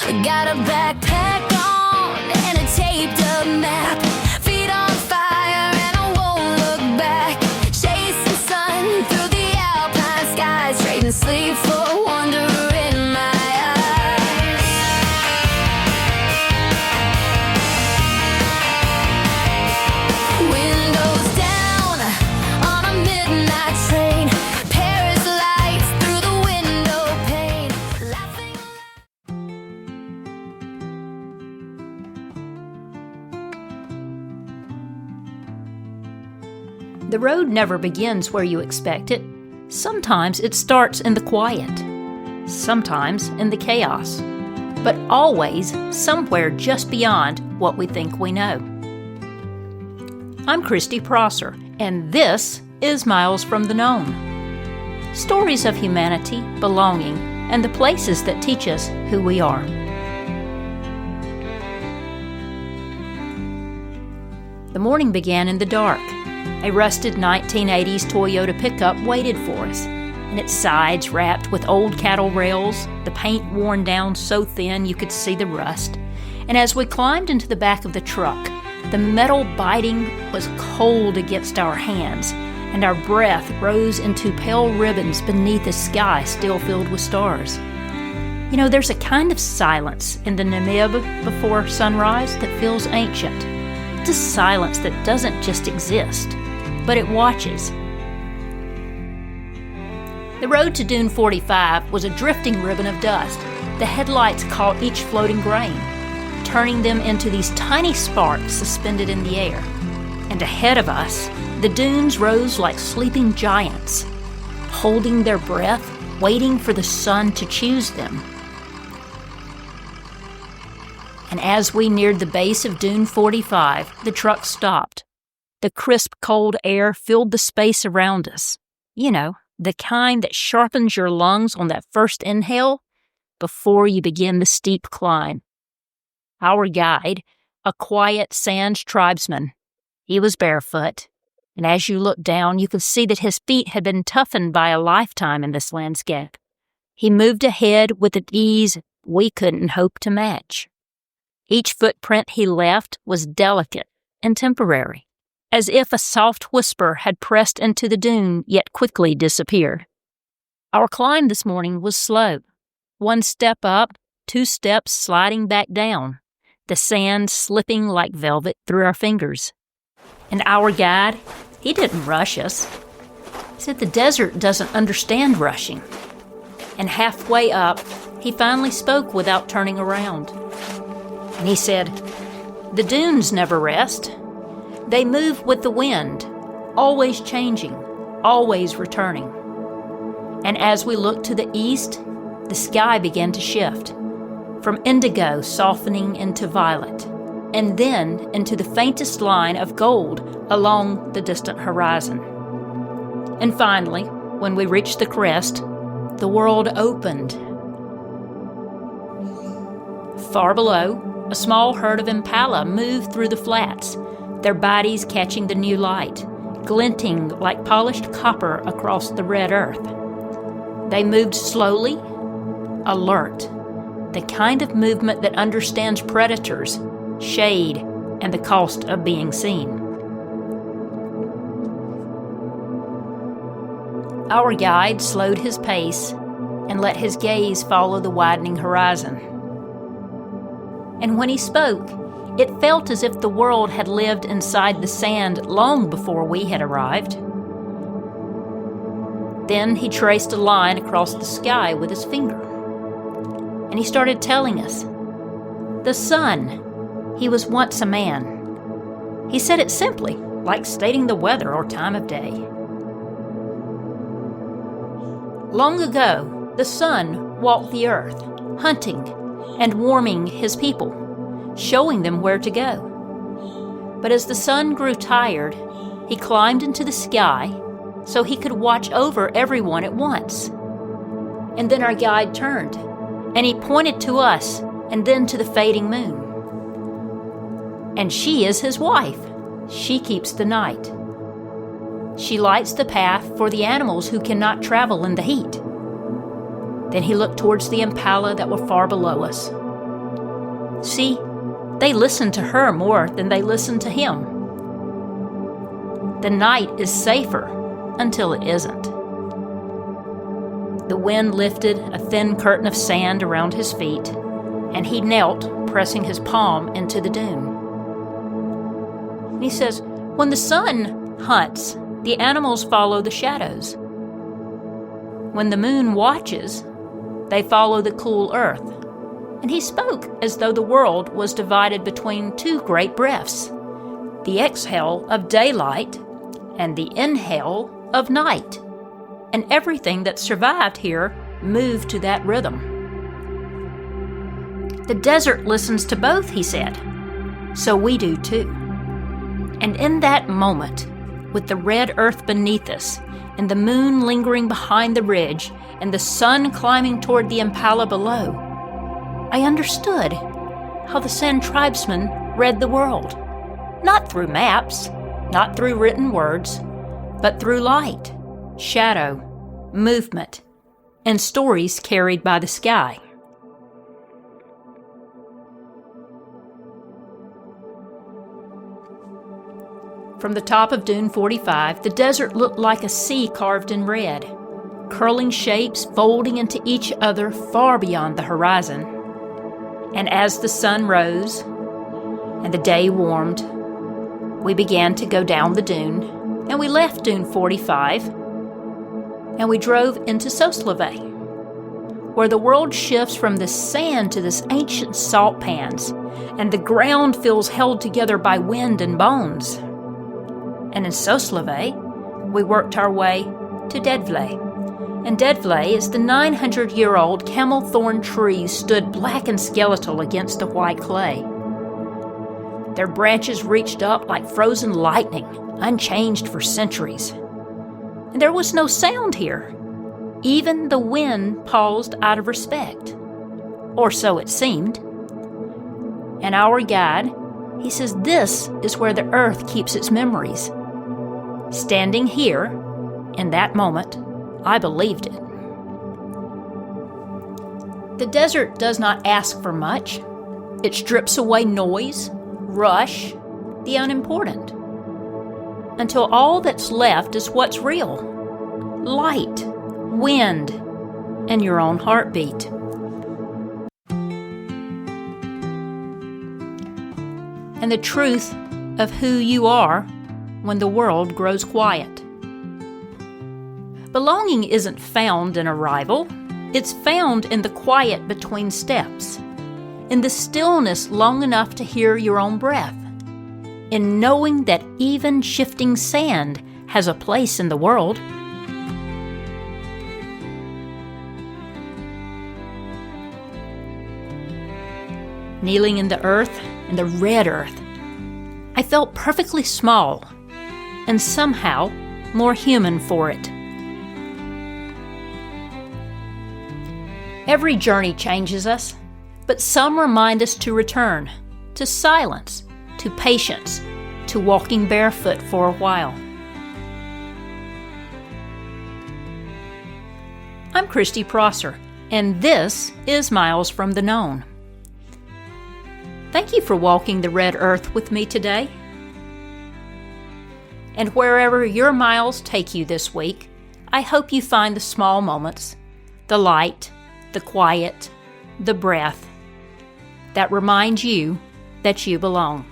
Got a backpack on and a taped up map. Feet on fire and I won't look back. Chasing sun through the alpine skies. Trading sleep for wonder in my eyes. Windows down on a midnight train. Paris lights through the window pane. Laughing. The road never begins where you expect it. Sometimes it starts in the quiet, sometimes in the chaos, but always somewhere just beyond what we think we know. I'm Christy Prosser, and this is Miles from the Known. Stories of humanity, belonging, and the places that teach us who we are. The morning began in the dark. A rusted 1980s Toyota pickup waited for us, and its sides wrapped with old cattle rails, the paint worn down so thin you could see the rust. And as we climbed into the back of the truck, the metal biting was cold against our hands, and our breath rose into pale ribbons beneath a sky still filled with stars. You know, there's a kind of silence in the Namib before sunrise that feels ancient. It's a silence that doesn't just exist, but it watches. The road to Dune 45 was a drifting ribbon of dust. The headlights caught each floating grain, turning them into these tiny sparks suspended in the air. And ahead of us, the dunes rose like sleeping giants, holding their breath, waiting for the sun to choose them. And as we neared the base of Dune 45, the truck stopped. The crisp, cold air filled the space around us. You know, the kind that sharpens your lungs on that first inhale before you begin the steep climb. Our guide, a quiet sand tribesman, he was barefoot, and as you looked down, you could see that his feet had been toughened by a lifetime in this landscape. He moved ahead with an ease we couldn't hope to match. Each footprint he left was delicate and temporary, as if a soft whisper had pressed into the dune yet quickly disappeared. Our climb this morning was slow. 1 step up, 2 steps sliding back down, the sand slipping like velvet through our fingers. And our guide, he didn't rush us. He said the desert doesn't understand rushing. And halfway up, he finally spoke without turning around. And he said, "The dunes never rest. They move with the wind, always changing, always returning." And as we looked to the east, the sky began to shift, from indigo softening into violet, and then into the faintest line of gold along the distant horizon. And finally, when we reached the crest, the world opened. Far below, a small herd of impala moved through the flats, their bodies catching the new light, glinting like polished copper across the red earth. They moved slowly, alert, the kind of movement that understands predators, shade, and the cost of being seen. Our guide slowed his pace and let his gaze follow the widening horizon. And when he spoke, it felt as if the world had lived inside the sand long before we had arrived. Then he traced a line across the sky with his finger. And he started telling us, the sun, he was once a man. He said it simply, like stating the weather or time of day. Long ago, the sun walked the earth, hunting and warming his people, showing them where to go. But as the sun grew tired, he climbed into the sky so he could watch over everyone at once. And then our guide turned, and he pointed to us and then to the fading moon. And she is his wife. She keeps the night. She lights the path for the animals who cannot travel in the heat. Then he looked towards the impala that were far below us. See, they listen to her more than they listen to him. The night is safer until it isn't. The wind lifted a thin curtain of sand around his feet, and he knelt, pressing his palm into the dune. And he says, when the sun hunts, the animals follow the shadows. When the moon watches, they follow the cool earth. And he spoke as though the world was divided between two great breaths, the exhale of daylight and the inhale of night. And everything that survived here moved to that rhythm. The desert listens to both, he said. So we do too. And in that moment, with the red earth beneath us, and the moon lingering behind the ridge, and the sun climbing toward the impala below, I understood how the sand tribesman read the world. Not through maps, not through written words, but through light, shadow, movement, and stories carried by the sky. From the top of Dune 45, the desert looked like a sea carved in red, curling shapes folding into each other far beyond the horizon. And as the sun rose and the day warmed, we began to go down the dune, and we left Dune 45, and we drove into Sosleve, where the world shifts from the sand to this ancient salt pans, and the ground feels held together by wind and bones. And in Sosleve, we worked our way to Dedvle. And Dedvle is the 900-year-old camelthorn trees stood black and skeletal against the white clay. Their branches reached up like frozen lightning, unchanged for centuries. And there was no sound here. Even the wind paused out of respect. Or so it seemed. And our guide, he says this is where the earth keeps its memories. Standing here, in that moment, I believed it. The desert does not ask for much. It strips away noise, rush, the unimportant, until all that's left is what's real: light, wind, and your own heartbeat. And the truth of who you are when the world grows quiet. Belonging isn't found in arrival. It's found in the quiet between steps, in the stillness long enough to hear your own breath, in knowing that even shifting sand has a place in the world. Kneeling in the earth, in the red earth, I felt perfectly small and somehow more human for it. Every journey changes us, but some remind us to return, to silence, to patience, to walking barefoot for a while. I'm Christy Prosser, and this is Miles from the Known. Thank you for walking the red earth with me today. And wherever your miles take you this week, I hope you find the small moments, the light, the quiet, the breath that remind you that you belong.